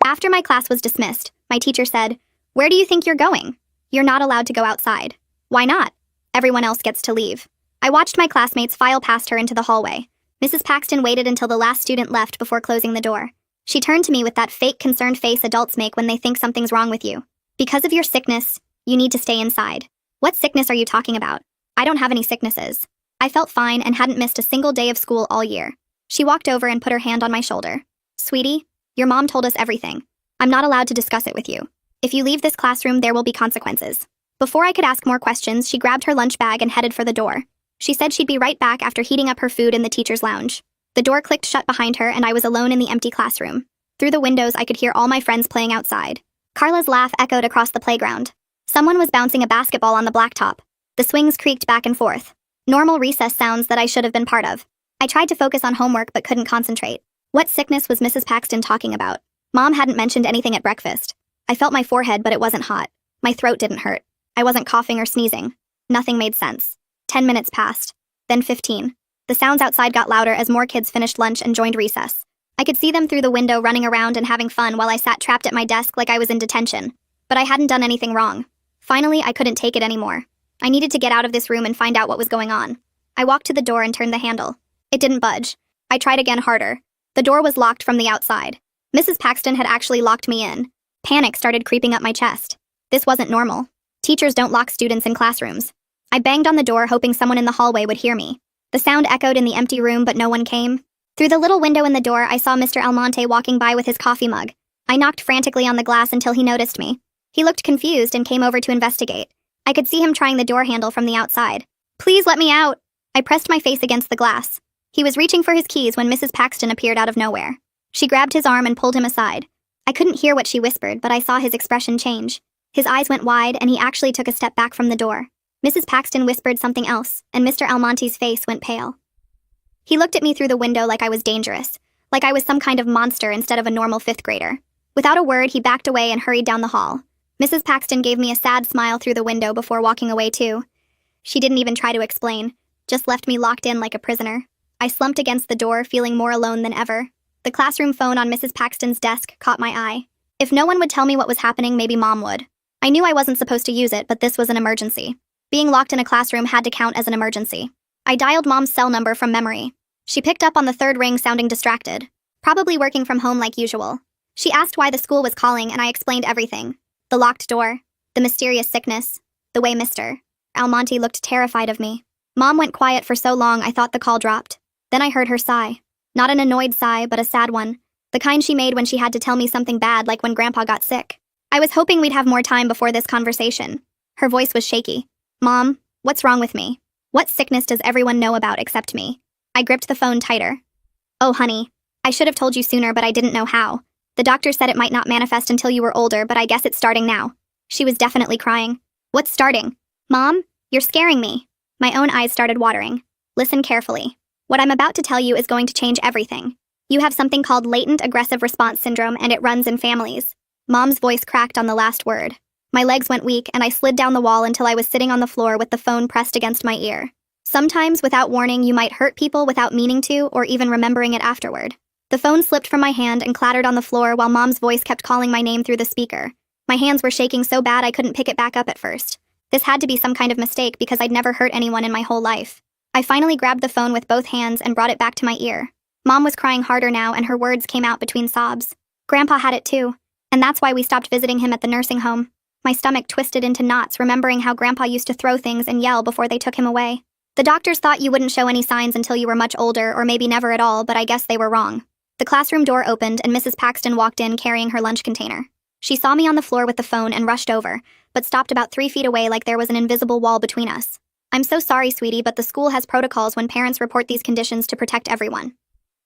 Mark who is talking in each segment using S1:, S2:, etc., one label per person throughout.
S1: After my class was dismissed, my teacher said, "Where do you think you're going? You're not allowed to go outside." "Why not?" "Everyone else gets to leave." I watched my classmates file past her into the hallway. Mrs. Paxton waited until the last student left before closing the door. She turned to me with that fake concerned face adults make when they think something's wrong with you. "Because of your sickness, you need to stay inside." "What sickness are you talking about?" "I don't have any sicknesses." I felt fine and hadn't missed a single day of school all year. She walked over and put her hand on my shoulder. "Sweetie, your mom told us everything. I'm not allowed to discuss it with you. If you leave this classroom, there will be consequences." Before I could ask more questions, she grabbed her lunch bag and headed for the door. She said she'd be right back after heating up her food in the teacher's lounge. The door clicked shut behind her and I was alone in the empty classroom. Through the windows, I could hear all my friends playing outside. Carla's laugh echoed across the playground. Someone was bouncing a basketball on the blacktop. The swings creaked back and forth. Normal recess sounds that I should have been part of. I tried to focus on homework but couldn't concentrate. What sickness was Mrs. Paxton talking about? Mom hadn't mentioned anything at breakfast. I felt my forehead, but it wasn't hot. My throat didn't hurt. I wasn't coughing or sneezing. Nothing made sense. 10 minutes passed. Then 15. The sounds outside got louder as more kids finished lunch and joined recess. I could see them through the window running around and having fun while I sat trapped at my desk like I was in detention. But I hadn't done anything wrong. Finally, I couldn't take it anymore. I needed to get out of this room and find out what was going on. I walked to the door and turned the handle. It didn't budge. I tried again harder. The door was locked from the outside. Mrs. Paxton had actually locked me in. Panic started creeping up my chest. This wasn't normal. Teachers don't lock students in classrooms. I banged on the door, hoping someone in the hallway would hear me. The sound echoed in the empty room, but no one came. Through the little window in the door, I saw Mr. Almonte walking by with his coffee mug. I knocked frantically on the glass until he noticed me. He looked confused and came over to investigate. I could see him trying the door handle from the outside. "Please let me out." I pressed my face against the glass. He was reaching for his keys when Mrs. Paxton appeared out of nowhere. She grabbed his arm and pulled him aside. I couldn't hear what she whispered, but I saw his expression change. His eyes went wide, and he actually took a step back from the door. Mrs. Paxton whispered something else, and Mr. Almonte's face went pale. He looked at me through the window like I was dangerous, like I was some kind of monster instead of a normal fifth grader. Without a word, he backed away and hurried down the hall. Mrs. Paxton gave me a sad smile through the window before walking away too. She didn't even try to explain, just left me locked in like a prisoner. I slumped against the door, feeling more alone than ever. The classroom phone on Mrs. Paxton's desk caught my eye. If no one would tell me what was happening, maybe Mom would. I knew I wasn't supposed to use it, but this was an emergency. Being locked in a classroom had to count as an emergency. I dialed Mom's cell number from memory. She picked up on the third ring, sounding distracted. Probably working from home like usual. She asked why the school was calling, and I explained everything. The locked door, the mysterious sickness, the way Mr. Almonte looked terrified of me. Mom went quiet for so long I thought the call dropped. Then I heard her sigh. Not an annoyed sigh, but a sad one. The kind she made when she had to tell me something bad, like when Grandpa got sick. I was hoping we'd have more time before this conversation. Her voice was shaky. "Mom, what's wrong with me? What sickness does everyone know about except me?" I gripped the phone tighter. "Oh, honey, I should have told you sooner, but I didn't know how. The doctor said it might not manifest until you were older, but I guess it's starting now." She was definitely crying. "What's starting?" "Mom, you're scaring me." My own eyes started watering. "Listen carefully. What I'm about to tell you is going to change everything. You have something called latent aggressive response syndrome, and it runs in families." Mom's voice cracked on the last word. My legs went weak, and I slid down the wall until I was sitting on the floor with the phone pressed against my ear. Sometimes, without warning, you might hurt people without meaning to, or even remembering it afterward. The phone slipped from my hand and clattered on the floor while Mom's voice kept calling my name through the speaker. My hands were shaking so bad I couldn't pick it back up at first. This had to be some kind of mistake because I'd never hurt anyone in my whole life. I finally grabbed the phone with both hands and brought it back to my ear. Mom was crying harder now, and her words came out between sobs. Grandpa had it too, and that's why we stopped visiting him at the nursing home. My stomach twisted into knots, remembering how Grandpa used to throw things and yell before they took him away. The doctors thought you wouldn't show any signs until you were much older, or maybe never at all, but I guess they were wrong. The classroom door opened, and Mrs. Paxton walked in carrying her lunch container. She saw me on the floor with the phone and rushed over, but stopped about 3 feet away like there was an invisible wall between us. "I'm so sorry, sweetie, but the school has protocols when parents report these conditions to protect everyone."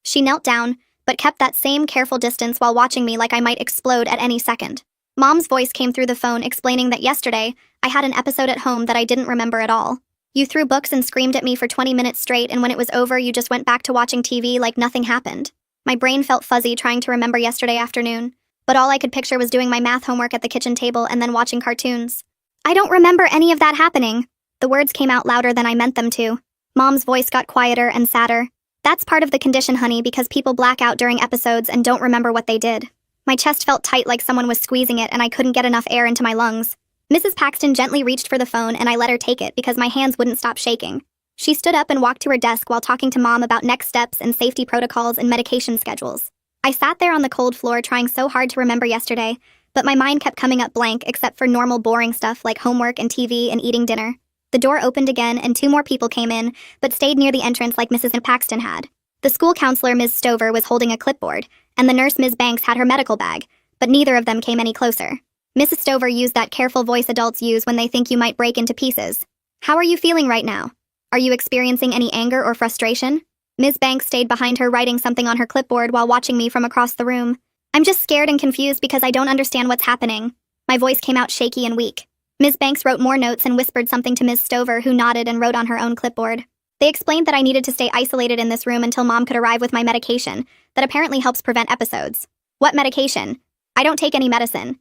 S1: She knelt down, but kept that same careful distance while watching me like I might explode at any second. Mom's voice came through the phone explaining that yesterday, I had an episode at home that I didn't remember at all. "You threw books and screamed at me for 20 minutes straight, and when it was over, you just went back to watching TV like nothing happened." My brain felt fuzzy trying to remember yesterday afternoon, but all I could picture was doing my math homework at the kitchen table and then watching cartoons. "I don't remember any of that happening." The words came out louder than I meant them to. Mom's voice got quieter and sadder. "That's part of the condition, honey, because people black out during episodes and don't remember what they did." My chest felt tight like someone was squeezing it, and I couldn't get enough air into my lungs. Mrs. Paxton gently reached for the phone, and I let her take it because my hands wouldn't stop shaking. She stood up and walked to her desk while talking to Mom about next steps and safety protocols and medication schedules. I sat there on the cold floor trying so hard to remember yesterday, but my mind kept coming up blank except for normal boring stuff like homework and TV and eating dinner. The door opened again and 2 more people came in, but stayed near the entrance like Mrs. Paxton had. The school counselor, Ms. Stover, was holding a clipboard, and the nurse, Ms. Banks, had her medical bag, but neither of them came any closer. Mrs. Stover used that careful voice adults use when they think you might break into pieces. "How are you feeling right now? Are you experiencing any anger or frustration?" Ms. Banks stayed behind her writing something on her clipboard while watching me from across the room. "I'm just scared and confused because I don't understand what's happening." My voice came out shaky and weak. Ms. Banks wrote more notes and whispered something to Ms. Stover, who nodded and wrote on her own clipboard. They explained that I needed to stay isolated in this room until Mom could arrive with my medication, that apparently helps prevent episodes. What medication? I don't take any medicine.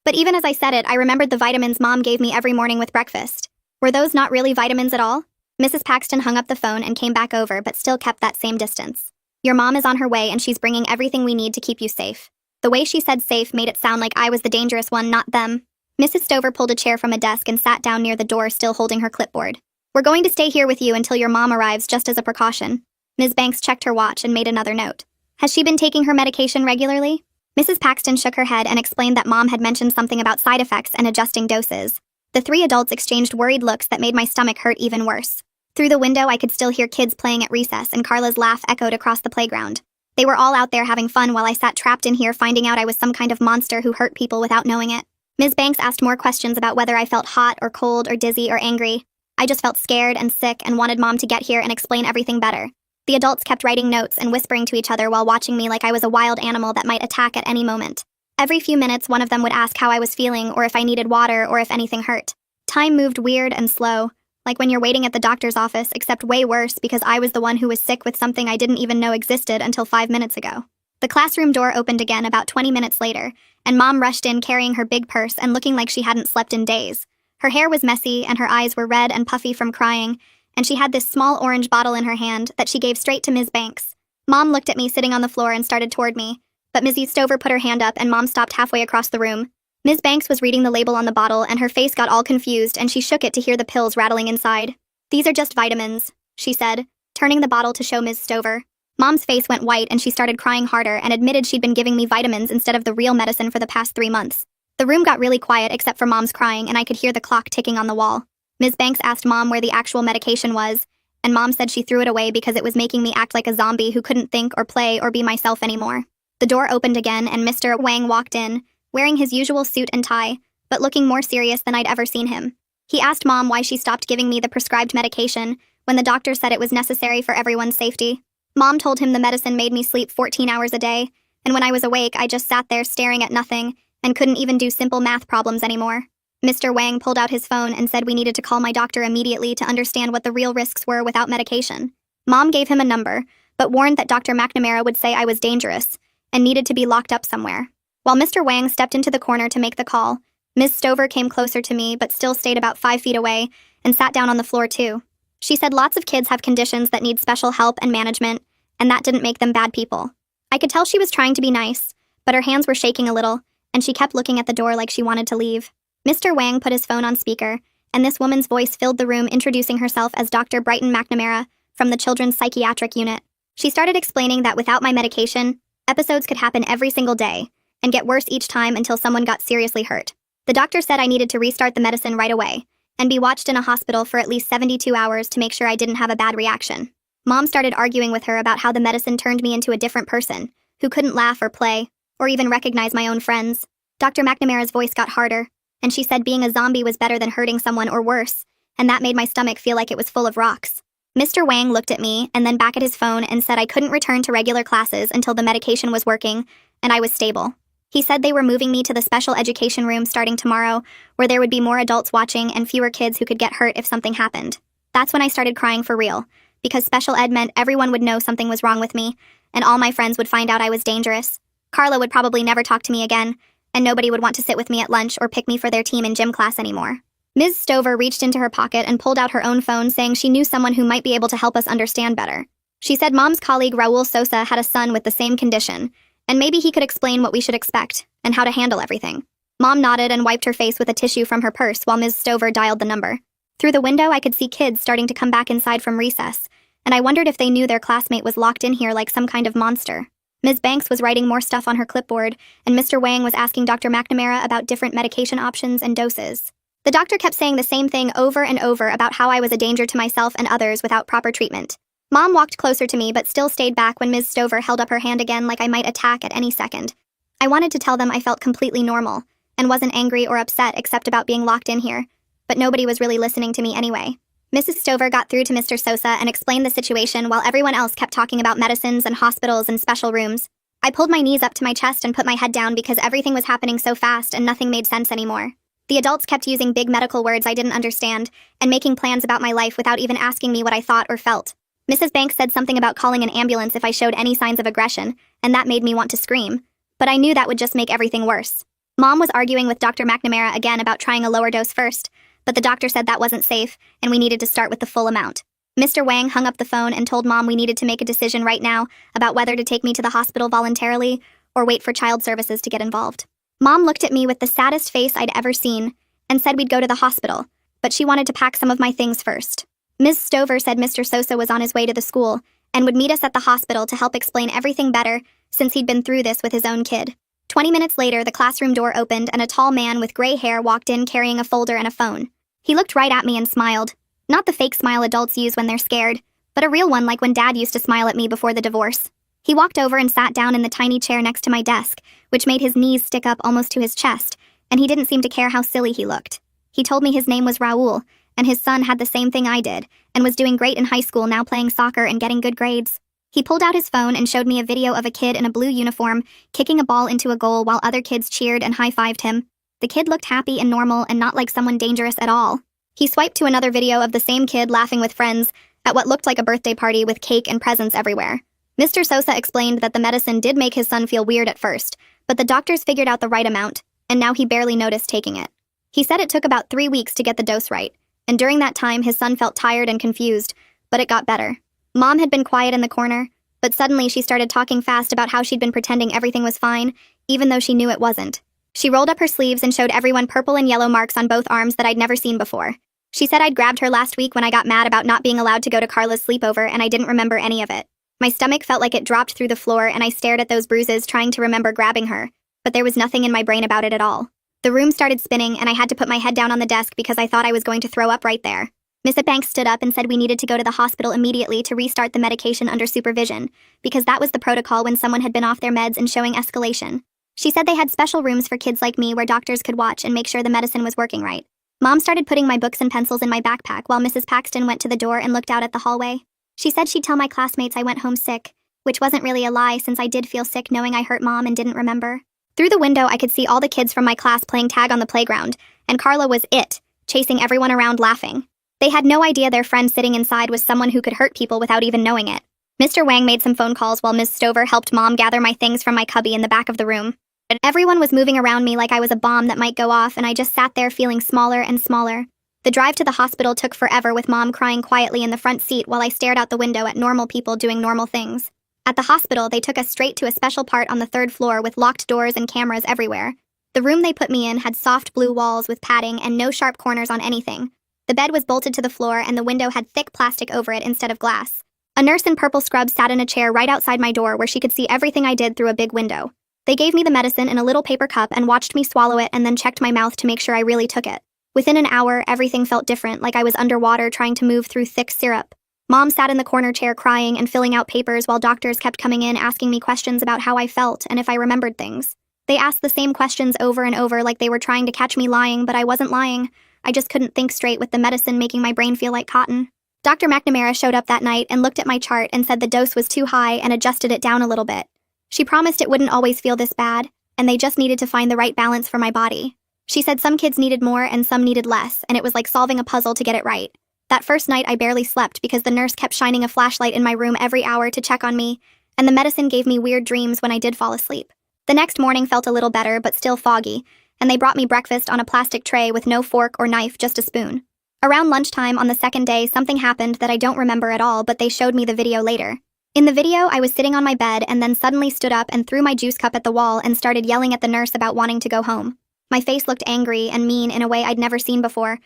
S1: But even as I said it, I remembered the vitamins Mom gave me every morning with breakfast. Were those not really vitamins at all? Mrs. Paxton hung up the phone and came back over, but still kept that same distance. "Your mom is on her way and she's bringing everything we need to keep you safe." The way she said safe made it sound like I was the dangerous one, not them. Mrs. Stover pulled a chair from a desk and sat down near the door, still holding her clipboard. "We're going to stay here with you until your mom arrives, just as a precaution." Ms. Banks checked her watch and made another note. "Has she been taking her medication regularly?" Mrs. Paxton shook her head and explained that Mom had mentioned something about side effects and adjusting doses. The 3 adults exchanged worried looks that made my stomach hurt even worse. Through the window, I could still hear kids playing at recess, and Carla's laugh echoed across the playground. They were all out there having fun while I sat trapped in here finding out I was some kind of monster who hurt people without knowing it. Ms. Banks asked more questions about whether I felt hot or cold or dizzy or angry. I just felt scared and sick and wanted Mom to get here and explain everything better. The adults kept writing notes and whispering to each other while watching me like I was a wild animal that might attack at any moment. Every few minutes, one of them would ask how I was feeling or if I needed water or if anything hurt. Time moved weird and slow, like when you're waiting at the doctor's office, except way worse because I was the one who was sick with something I didn't even know existed until 5 minutes ago. The classroom door opened again about 20 minutes later, and Mom rushed in carrying her big purse and looking like she hadn't slept in days. Her hair was messy and her eyes were red and puffy from crying, and she had this small orange bottle in her hand that she gave straight to Ms. Banks. Mom looked at me sitting on the floor and started toward me, but Mrs. Stover put her hand up and Mom stopped halfway across the room. Ms. Banks was reading the label on the bottle and her face got all confused and she shook it to hear the pills rattling inside. "These are just vitamins," she said, turning the bottle to show Ms. Stover. Mom's face went white and she started crying harder and admitted she'd been giving me vitamins instead of the real medicine for the past 3 months. The room got really quiet except for Mom's crying and I could hear the clock ticking on the wall. Ms. Banks asked Mom where the actual medication was, and Mom said she threw it away because it was making me act like a zombie who couldn't think or play or be myself anymore. The door opened again and Mr. Wang walked in, wearing his usual suit and tie, but looking more serious than I'd ever seen him. He asked Mom why she stopped giving me the prescribed medication when the doctor said it was necessary for everyone's safety. Mom told him the medicine made me sleep 14 hours a day, and when I was awake, I just sat there staring at nothing and couldn't even do simple math problems anymore. Mr. Wang pulled out his phone and said we needed to call my doctor immediately to understand what the real risks were without medication. Mom gave him a number, but warned that Dr. McNamara would say I was dangerous and needed to be locked up somewhere. While Mr. Wang stepped into the corner to make the call, Ms. Stover came closer to me but still stayed about 5 feet away and sat down on the floor too. She said lots of kids have conditions that need special help and management, and that didn't make them bad people. I could tell she was trying to be nice, but her hands were shaking a little, and she kept looking at the door like she wanted to leave. Mr. Wang put his phone on speaker, and this woman's voice filled the room introducing herself as Dr. Brighton McNamara from the Children's Psychiatric Unit. She started explaining that without my medication, episodes could happen every single day, and get worse each time until someone got seriously hurt. The doctor said I needed to restart the medicine right away, and be watched in a hospital for at least 72 hours to make sure I didn't have a bad reaction. Mom started arguing with her about how the medicine turned me into a different person, who couldn't laugh or play, or even recognize my own friends. Dr. McNamara's voice got harder, and she said being a zombie was better than hurting someone or worse, and that made my stomach feel like it was full of rocks. Mr. Wang looked at me and then back at his phone and said I couldn't return to regular classes until the medication was working, and I was stable. He said they were moving me to the special education room starting tomorrow, where there would be more adults watching and fewer kids who could get hurt if something happened. That's when I started crying for real, because special ed meant everyone would know something was wrong with me, and all my friends would find out I was dangerous. Carla would probably never talk to me again, and nobody would want to sit with me at lunch or pick me for their team in gym class anymore. Ms. Stover reached into her pocket and pulled out her own phone, saying she knew someone who might be able to help us understand better. She said Mom's colleague Raul Sosa had a son with the same condition, and maybe he could explain what we should expect and how to handle everything. Mom nodded and wiped her face with a tissue from her purse while Ms. Stover dialed the number. Through the window, I could see kids starting to come back inside from recess, and I wondered if they knew their classmate was locked in here like some kind of monster. Ms. Banks was writing more stuff on her clipboard, and Mr. Wang was asking Dr. McNamara about different medication options and doses. The doctor kept saying the same thing over and over about how I was a danger to myself and others without proper treatment. Mom walked closer to me but still stayed back when Ms. Stover held up her hand again like I might attack at any second. I wanted to tell them I felt completely normal and wasn't angry or upset except about being locked in here, but nobody was really listening to me anyway. Mrs. Stover got through to Mr. Sosa and explained the situation while everyone else kept talking about medicines and hospitals and special rooms. I pulled my knees up to my chest and put my head down because everything was happening so fast and nothing made sense anymore. The adults kept using big medical words I didn't understand and making plans about my life without even asking me what I thought or felt. Mrs. Banks said something about calling an ambulance if I showed any signs of aggression, and that made me want to scream. But I knew that would just make everything worse. Mom was arguing with Dr. McNamara again about trying a lower dose first, but the doctor said that wasn't safe, and we needed to start with the full amount. Mr. Wang hung up the phone and told Mom we needed to make a decision right now about whether to take me to the hospital voluntarily or wait for child services to get involved. Mom looked at me with the saddest face I'd ever seen and said we'd go to the hospital, but she wanted to pack some of my things first. Ms. Stover said Mr. Sosa was on his way to the school and would meet us at the hospital to help explain everything better since he'd been through this with his own kid. 20 minutes later, the classroom door opened and a tall man with gray hair walked in carrying a folder and a phone. He looked right at me and smiled. Not the fake smile adults use when they're scared, but a real one like when Dad used to smile at me before the divorce. He walked over and sat down in the tiny chair next to my desk, which made his knees stick up almost to his chest, and he didn't seem to care how silly he looked. He told me his name was Raul, and his son had the same thing I did, and was doing great in high school now playing soccer and getting good grades. He pulled out his phone and showed me a video of a kid in a blue uniform kicking a ball into a goal while other kids cheered and high-fived him. The kid looked happy and normal and not like someone dangerous at all. He swiped to another video of the same kid laughing with friends at what looked like a birthday party with cake and presents everywhere. Mr. Sosa explained that the medicine did make his son feel weird at first, but the doctors figured out the right amount, and now he barely noticed taking it. He said it took about 3 weeks to get the dose right, and during that time his son felt tired and confused, but it got better. Mom had been quiet in the corner, but suddenly she started talking fast about how she'd been pretending everything was fine, even though she knew it wasn't. She rolled up her sleeves and showed everyone purple and yellow marks on both arms that I'd never seen before. She said I'd grabbed her last week when I got mad about not being allowed to go to Carla's sleepover and I didn't remember any of it. My stomach felt like it dropped through the floor and I stared at those bruises trying to remember grabbing her, but there was nothing in my brain about it at all. The room started spinning and I had to put my head down on the desk because I thought I was going to throw up right there. Mrs. Banks stood up and said we needed to go to the hospital immediately to restart the medication under supervision, because that was the protocol when someone had been off their meds and showing escalation. She said they had special rooms for kids like me where doctors could watch and make sure the medicine was working right. Mom started putting my books and pencils in my backpack while Mrs. Paxton went to the door and looked out at the hallway. She said she'd tell my classmates I went home sick, which wasn't really a lie since I did feel sick knowing I hurt Mom and didn't remember. Through the window, I could see all the kids from my class playing tag on the playground, and Carla was it, chasing everyone around laughing. They had no idea their friend sitting inside was someone who could hurt people without even knowing it. Mr. Wang made some phone calls while Ms. Stover helped Mom gather my things from my cubby in the back of the room. But everyone was moving around me like I was a bomb that might go off, and I just sat there feeling smaller and smaller. The drive to the hospital took forever with Mom crying quietly in the front seat while I stared out the window at normal people doing normal things. At the hospital, they took us straight to a special part on the 3rd floor with locked doors and cameras everywhere. The room they put me in had soft blue walls with padding and no sharp corners on anything. The bed was bolted to the floor and the window had thick plastic over it instead of glass. A nurse in purple scrubs sat in a chair right outside my door where she could see everything I did through a big window. They gave me the medicine in a little paper cup and watched me swallow it and then checked my mouth to make sure I really took it. Within an hour, everything felt different, like I was underwater trying to move through thick syrup. Mom sat in the corner chair crying and filling out papers while doctors kept coming in asking me questions about how I felt and if I remembered things. They asked the same questions over and over like they were trying to catch me lying, but I wasn't lying. I just couldn't think straight with the medicine making my brain feel like cotton. Dr. McNamara showed up that night and looked at my chart and said the dose was too high and adjusted it down a little bit. She promised it wouldn't always feel this bad, and they just needed to find the right balance for my body. She said some kids needed more and some needed less, and it was like solving a puzzle to get it right. That first night I barely slept because the nurse kept shining a flashlight in my room every hour to check on me, and the medicine gave me weird dreams when I did fall asleep. The next morning felt a little better but still foggy, and they brought me breakfast on a plastic tray with no fork or knife, just a spoon. Around lunchtime on the second day, something happened that I don't remember at all, but they showed me the video later. In the video, I was sitting on my bed and then suddenly stood up and threw my juice cup at the wall and started yelling at the nurse about wanting to go home. My face looked angry and mean in a way I'd never seen before,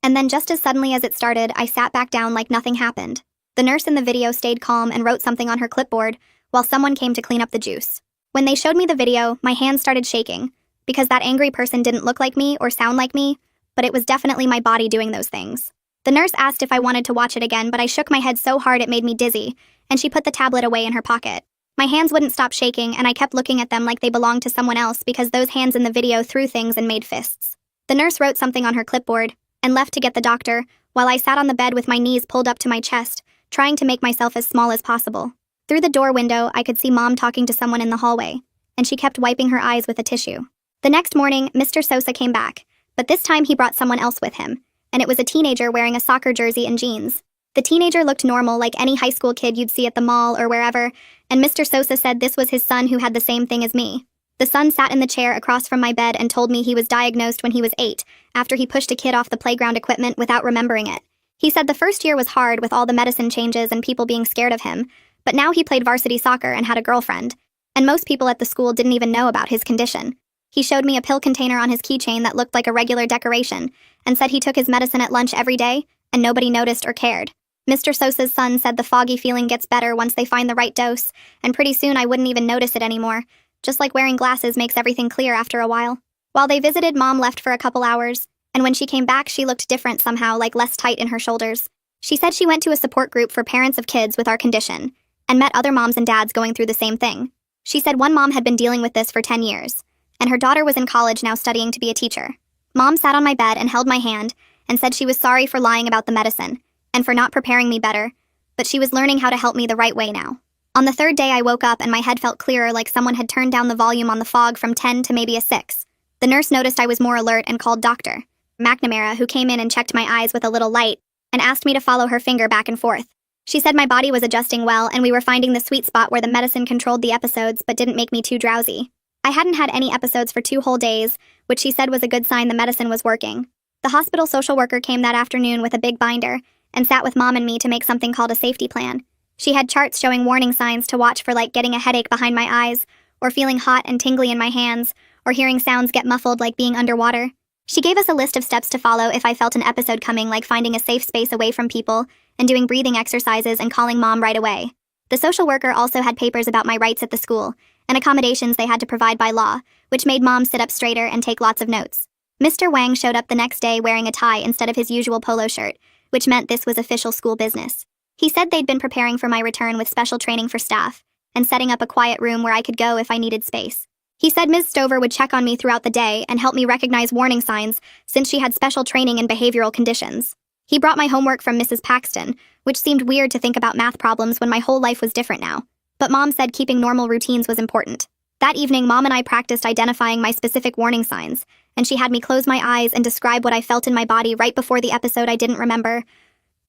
S1: and then just as suddenly as it started, I sat back down like nothing happened. The nurse in the video stayed calm and wrote something on her clipboard while someone came to clean up the juice. When they showed me the video, my hands started shaking, because that angry person didn't look like me or sound like me, but it was definitely my body doing those things. The nurse asked if I wanted to watch it again, but I shook my head so hard it made me dizzy, and she put the tablet away in her pocket. My hands wouldn't stop shaking, and I kept looking at them like they belonged to someone else because those hands in the video threw things and made fists. The nurse wrote something on her clipboard and left to get the doctor, while I sat on the bed with my knees pulled up to my chest, trying to make myself as small as possible. Through the door window, I could see Mom talking to someone in the hallway, and she kept wiping her eyes with a tissue. The next morning, Mr. Sosa came back, but this time he brought someone else with him, and it was a teenager wearing a soccer jersey and jeans. The teenager looked normal like any high school kid you'd see at the mall or wherever, and Mr. Sosa said this was his son who had the same thing as me. The son sat in the chair across from my bed and told me he was diagnosed when he was 8, after he pushed a kid off the playground equipment without remembering it. He said the first year was hard with all the medicine changes and people being scared of him, but now he played varsity soccer and had a girlfriend, and most people at the school didn't even know about his condition. He showed me a pill container on his keychain that looked like a regular decoration, and said he took his medicine at lunch every day, and nobody noticed or cared. Mr. Sosa's son said the foggy feeling gets better once they find the right dose, and pretty soon I wouldn't even notice it anymore, just like wearing glasses makes everything clear after a while. While they visited, Mom left for a couple hours, and when she came back she looked different somehow, like less tight in her shoulders. She said she went to a support group for parents of kids with our condition, and met other moms and dads going through the same thing. She said one mom had been dealing with this for 10 years, and her daughter was in college now studying to be a teacher. Mom sat on my bed and held my hand, and said she was sorry for lying about the medicine, and for not preparing me better, but she was learning how to help me the right way now. On the third day I woke up and my head felt clearer, like someone had turned down the volume on the fog from 10 to maybe a 6. The nurse noticed I was more alert and called Dr. McNamara, who came in and checked my eyes with a little light, and asked me to follow her finger back and forth. She said my body was adjusting well and we were finding the sweet spot where the medicine controlled the episodes but didn't make me too drowsy. I hadn't had any episodes for 2 whole days, which she said was a good sign the medicine was working. The hospital social worker came that afternoon with a big binder and sat with Mom and me to make something called a safety plan. She had charts showing warning signs to watch for, like getting a headache behind my eyes, or feeling hot and tingly in my hands, or hearing sounds get muffled like being underwater. She gave us a list of steps to follow if I felt an episode coming, like finding a safe space away from people and doing breathing exercises and calling Mom right away. The social worker also had papers about my rights at the school and accommodations they had to provide by law, which made Mom sit up straighter and take lots of notes. Mr. Wang showed up the next day wearing a tie instead of his usual polo shirt, which meant this was official school business. He said they'd been preparing for my return with special training for staff and setting up a quiet room where I could go if I needed space. He said Ms. Stover would check on me throughout the day and help me recognize warning signs since she had special training in behavioral conditions. He brought my homework from Mrs. Paxton, which seemed weird to think about math problems when my whole life was different now. But Mom said keeping normal routines was important. That evening, Mom and I practiced identifying my specific warning signs, and she had me close my eyes and describe what I felt in my body right before the episode I didn't remember.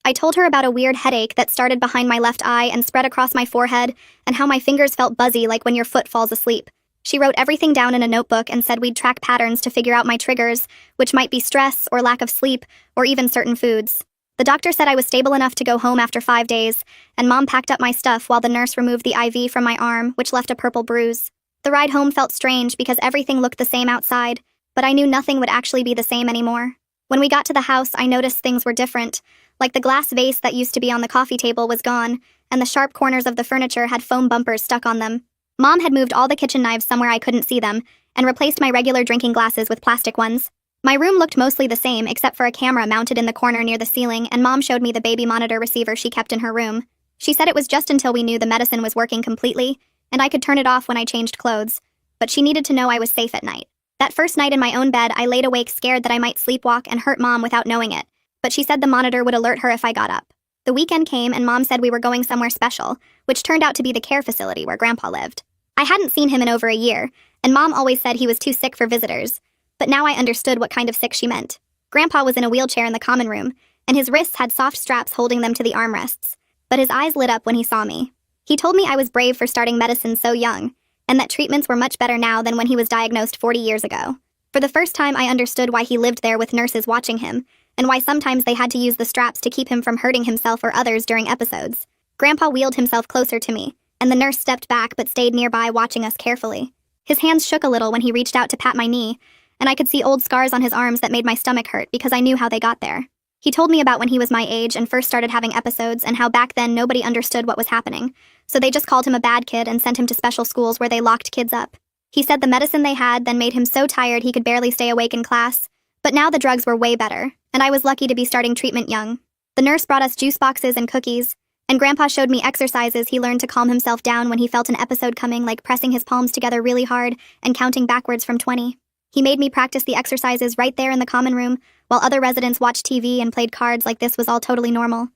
S1: I told her about a weird headache that started behind my left eye and spread across my forehead, and how my fingers felt buzzy like when your foot falls asleep. She wrote everything down in a notebook and said we'd track patterns to figure out my triggers, which might be stress or lack of sleep, or even certain foods. The doctor said I was stable enough to go home after 5 days, and Mom packed up my stuff while the nurse removed the IV from my arm, which left a purple bruise. The ride home felt strange because everything looked the same outside, but I knew nothing would actually be the same anymore. When we got to the house, I noticed things were different, like the glass vase that used to be on the coffee table was gone, and the sharp corners of the furniture had foam bumpers stuck on them. Mom had moved all the kitchen knives somewhere I couldn't see them, and replaced my regular drinking glasses with plastic ones. My room looked mostly the same except for a camera mounted in the corner near the ceiling, and Mom showed me the baby monitor receiver she kept in her room. She said it was just until we knew the medicine was working completely, and I could turn it off when I changed clothes, but she needed to know I was safe at night. That first night in my own bed, I laid awake scared that I might sleepwalk and hurt Mom without knowing it, but she said the monitor would alert her if I got up. The weekend came and Mom said we were going somewhere special, which turned out to be the care facility where Grandpa lived. I hadn't seen him in over a year, and Mom always said he was too sick for visitors, but now I understood what kind of sick she meant. Grandpa was in a wheelchair in the common room, and his wrists had soft straps holding them to the armrests, but his eyes lit up when he saw me. He told me I was brave for starting medicine so young, and that treatments were much better now than when he was diagnosed 40 years ago. For the first time, I understood why he lived there with nurses watching him, and why sometimes they had to use the straps to keep him from hurting himself or others during episodes. Grandpa wheeled himself closer to me, and the nurse stepped back but stayed nearby watching us carefully. His hands shook a little when he reached out to pat my knee, and I could see old scars on his arms that made my stomach hurt because I knew how they got there. He told me about when he was my age and first started having episodes and how back then nobody understood what was happening, so they just called him a bad kid and sent him to special schools where they locked kids up. He said the medicine they had then made him so tired he could barely stay awake in class, but now the drugs were way better, and I was lucky to be starting treatment young. The nurse brought us juice boxes and cookies, and Grandpa showed me exercises he learned to calm himself down when he felt an episode coming, like pressing his palms together really hard and counting backwards from 20. He made me practice the exercises right there in the common room, while other residents watched TV and played cards like this was all totally normal.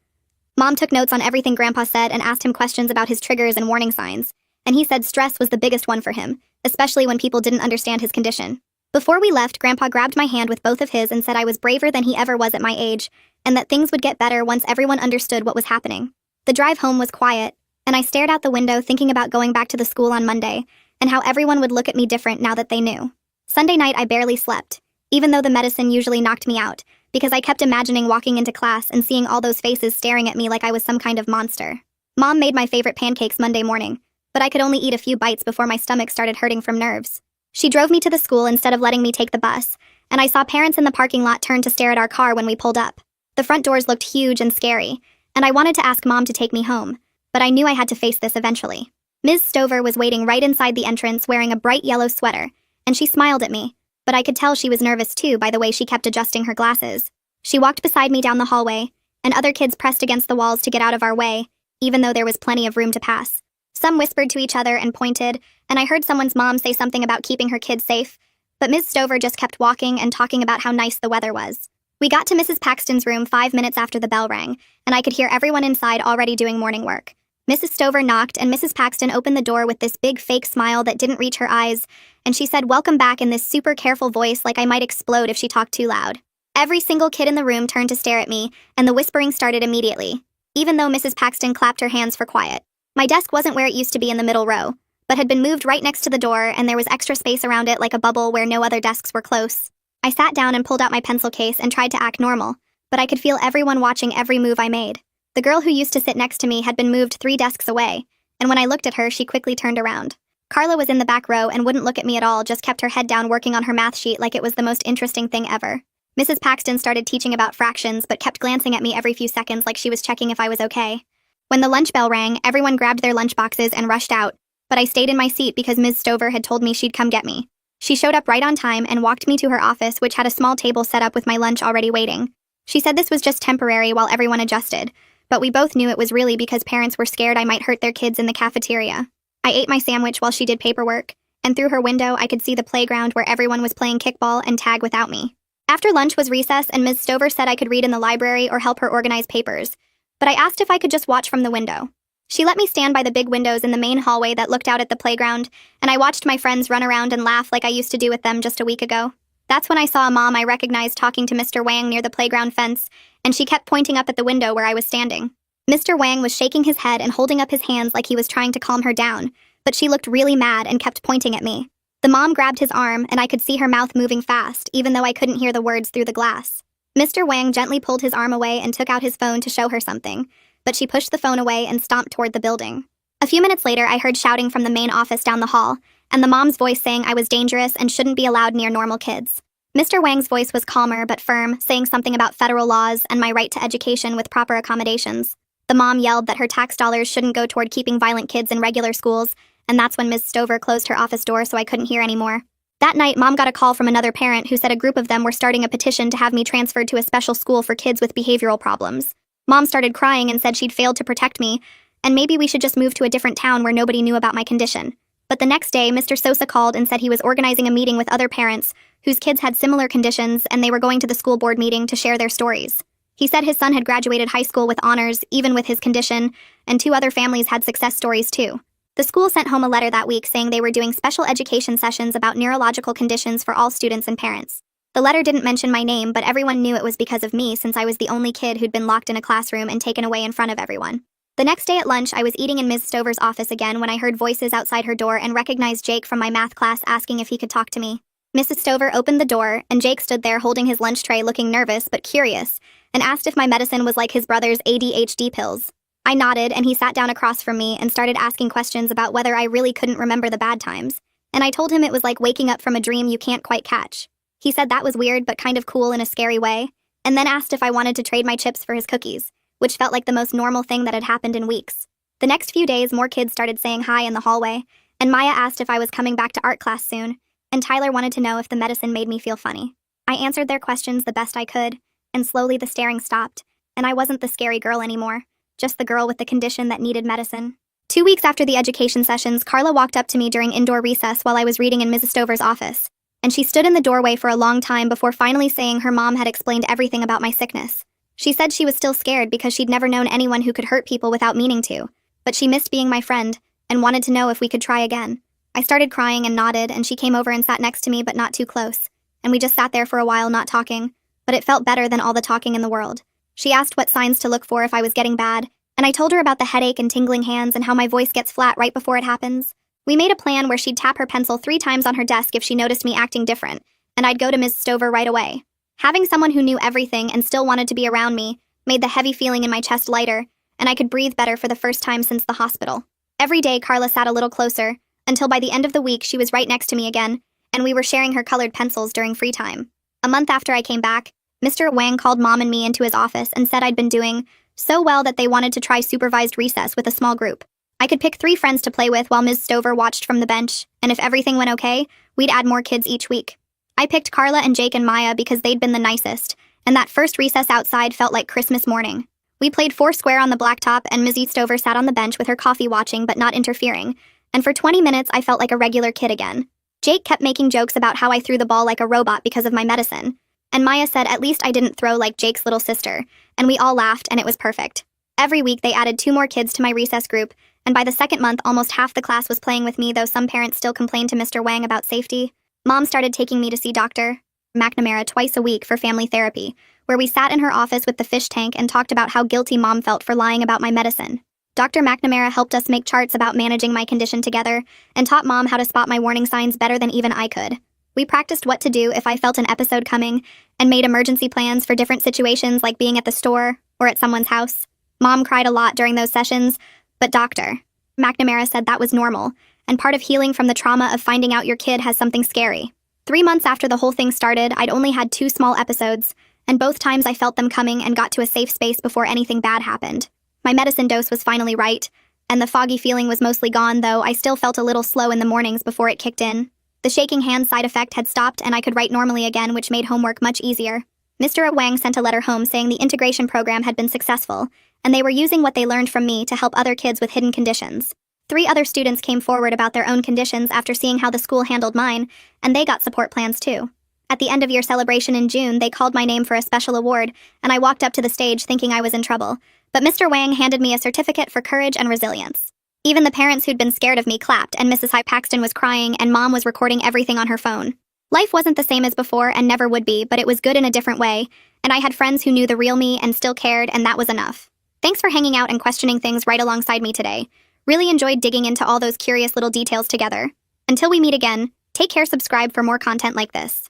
S1: Mom took notes on everything Grandpa said and asked him questions about his triggers and warning signs, and he said stress was the biggest one for him, especially when people didn't understand his condition. Before we left, Grandpa grabbed my hand with both of his and said I was braver than he ever was at my age, and that things would get better once everyone understood what was happening. The drive home was quiet, and I stared out the window thinking about going back to the school on Monday, and how everyone would look at me different now that they knew. Sunday night I barely slept, even though the medicine usually knocked me out, because I kept imagining walking into class and seeing all those faces staring at me like I was some kind of monster. Mom made my favorite pancakes Monday morning, but I could only eat a few bites before my stomach started hurting from nerves. She drove me to the school instead of letting me take the bus, and I saw parents in the parking lot turn to stare at our car when we pulled up. The front doors looked huge and scary, and I wanted to ask Mom to take me home, but I knew I had to face this eventually. Ms. Stover was waiting right inside the entrance wearing a bright yellow sweater, and she smiled at me, but I could tell she was nervous too by the way she kept adjusting her glasses. She walked beside me down the hallway, and other kids pressed against the walls to get out of our way, even though there was plenty of room to pass. Some whispered to each other and pointed, and I heard someone's mom say something about keeping her kids safe, but Ms. Stover just kept walking and talking about how nice the weather was. We got to Mrs. Paxton's room 5 minutes after the bell rang, and I could hear everyone inside already doing morning work. Mrs. Stover knocked, and Mrs. Paxton opened the door with this big fake smile that didn't reach her eyes, and she said welcome back in this super careful voice like I might explode if she talked too loud. Every single kid in the room turned to stare at me, and the whispering started immediately, even though Mrs. Paxton clapped her hands for quiet. My desk wasn't where it used to be in the middle row, but had been moved right next to the door, and there was extra space around it like a bubble where no other desks were close. I sat down and pulled out my pencil case and tried to act normal, but I could feel everyone watching every move I made. The girl who used to sit next to me had been moved 3 desks away, and when I looked at her, she quickly turned around. Carla was in the back row and wouldn't look at me at all, just kept her head down working on her math sheet like it was the most interesting thing ever. Mrs. Paxton started teaching about fractions but kept glancing at me every few seconds like she was checking if I was okay. When the lunch bell rang, everyone grabbed their lunch boxes and rushed out, but I stayed in my seat because Ms. Stover had told me she'd come get me. She showed up right on time and walked me to her office, which had a small table set up with my lunch already waiting. She said this was just temporary while everyone adjusted, but we both knew it was really because parents were scared I might hurt their kids in the cafeteria. I ate my sandwich while she did paperwork, and through her window I could see the playground where everyone was playing kickball and tag without me. After lunch was recess, and Ms. Stover said I could read in the library or help her organize papers, but I asked if I could just watch from the window. She let me stand by the big windows in the main hallway that looked out at the playground, and I watched my friends run around and laugh like I used to do with them just a week ago. That's when I saw a mom I recognized talking to Mr. Wang near the playground fence, and she kept pointing up at the window where I was standing. Mr. Wang was shaking his head and holding up his hands like he was trying to calm her down, but she looked really mad and kept pointing at me. The mom grabbed his arm, and I could see her mouth moving fast, even though I couldn't hear the words through the glass. Mr. Wang gently pulled his arm away and took out his phone to show her something, but she pushed the phone away and stomped toward the building. A few minutes later, I heard shouting from the main office down the hall, and the mom's voice saying I was dangerous and shouldn't be allowed near normal kids. Mr. Wang's voice was calmer but firm, saying something about federal laws and my right to education with proper accommodations. The mom yelled that her tax dollars shouldn't go toward keeping violent kids in regular schools, and that's when Ms. Stover closed her office door so I couldn't hear anymore. That night, Mom got a call from another parent who said a group of them were starting a petition to have me transferred to a special school for kids with behavioral problems. Mom started crying and said she'd failed to protect me, and maybe we should just move to a different town where nobody knew about my condition. But the next day, Mr. Sosa called and said he was organizing a meeting with other parents whose kids had similar conditions, and they were going to the school board meeting to share their stories. He said his son had graduated high school with honors, even with his condition, and 2 other families had success stories too. The school sent home a letter that week saying they were doing special education sessions about neurological conditions for all students and parents. The letter didn't mention my name, but everyone knew it was because of me since I was the only kid who'd been locked in a classroom and taken away in front of everyone. The next day at lunch, I was eating in Ms. Stover's office again when I heard voices outside her door and recognized Jake from my math class asking if he could talk to me. Mrs. Stover opened the door, and Jake stood there holding his lunch tray looking nervous but curious, and asked if my medicine was like his brother's ADHD pills. I nodded, and he sat down across from me and started asking questions about whether I really couldn't remember the bad times. And I told him it was like waking up from a dream you can't quite catch. He said that was weird but kind of cool in a scary way, and then asked if I wanted to trade my chips for his cookies, which felt like the most normal thing that had happened in weeks. The next few days, more kids started saying hi in the hallway, and Maya asked if I was coming back to art class soon, and Tyler wanted to know if the medicine made me feel funny. I answered their questions the best I could, and slowly the staring stopped, and I wasn't the scary girl anymore, just the girl with the condition that needed medicine. 2 weeks after the education sessions, Carla walked up to me during indoor recess while I was reading in Mrs. Stover's office, and she stood in the doorway for a long time before finally saying her mom had explained everything about my sickness. She said she was still scared because she'd never known anyone who could hurt people without meaning to, but she missed being my friend and wanted to know if we could try again. I started crying and nodded, and she came over and sat next to me but not too close, and we just sat there for a while not talking, but it felt better than all the talking in the world. She asked what signs to look for if I was getting bad, and I told her about the headache and tingling hands and how my voice gets flat right before it happens. We made a plan where she'd tap her pencil 3 times on her desk if she noticed me acting different, and I'd go to Ms. Stover right away. Having someone who knew everything and still wanted to be around me made the heavy feeling in my chest lighter, and I could breathe better for the first time since the hospital. Every day, Carla sat a little closer, until by the end of the week she was right next to me again, and we were sharing her colored pencils during free time. A month after I came back, Mr. Wang called Mom and me into his office and said I'd been doing so well that they wanted to try supervised recess with a small group. I could pick 3 friends to play with while Ms. Stover watched from the bench, and if everything went okay, we'd add more kids each week. I picked Carla and Jake and Maya because they'd been the nicest, and that first recess outside felt like Christmas morning. We played 4 square on the blacktop, and Ms. Stover sat on the bench with her coffee watching but not interfering, and for 20 minutes I felt like a regular kid again. Jake kept making jokes about how I threw the ball like a robot because of my medicine, and Maya said at least I didn't throw like Jake's little sister, and we all laughed and it was perfect. Every week they added 2 more kids to my recess group, and by the second month almost half the class was playing with me, though some parents still complained to Mr. Wang about safety. Mom started taking me to see Dr. McNamara twice a week for family therapy, where we sat in her office with the fish tank and talked about how guilty Mom felt for lying about my medicine. Dr. McNamara helped us make charts about managing my condition together and taught Mom how to spot my warning signs better than even I could. We practiced what to do if I felt an episode coming and made emergency plans for different situations like being at the store or at someone's house. Mom cried a lot during those sessions, but Dr. McNamara said that was normal and part of healing from the trauma of finding out your kid has something scary. 3 months after the whole thing started, I'd only had 2 small episodes, and both times I felt them coming and got to a safe space before anything bad happened. My medicine dose was finally right, and the foggy feeling was mostly gone, though I still felt a little slow in the mornings before it kicked in. The shaking hand side effect had stopped, and I could write normally again, which made homework much easier. Mr. Wang sent a letter home saying the integration program had been successful, and they were using what they learned from me to help other kids with hidden conditions. 3 other students came forward about their own conditions after seeing how the school handled mine, and they got support plans too. At the end of year celebration in June, they called my name for a special award, and I walked up to the stage thinking I was in trouble, but Mr. Wang handed me a certificate for courage and resilience. Even the parents who'd been scared of me clapped, and Mrs. Paxton was crying, and Mom was recording everything on her phone. Life wasn't the same as before and never would be, but it was good in a different way, and I had friends who knew the real me and still cared, and that was enough. Thanks for hanging out and questioning things right alongside me today. Really enjoyed digging into all those curious little details together. Until we meet again, take care, subscribe for more content like this.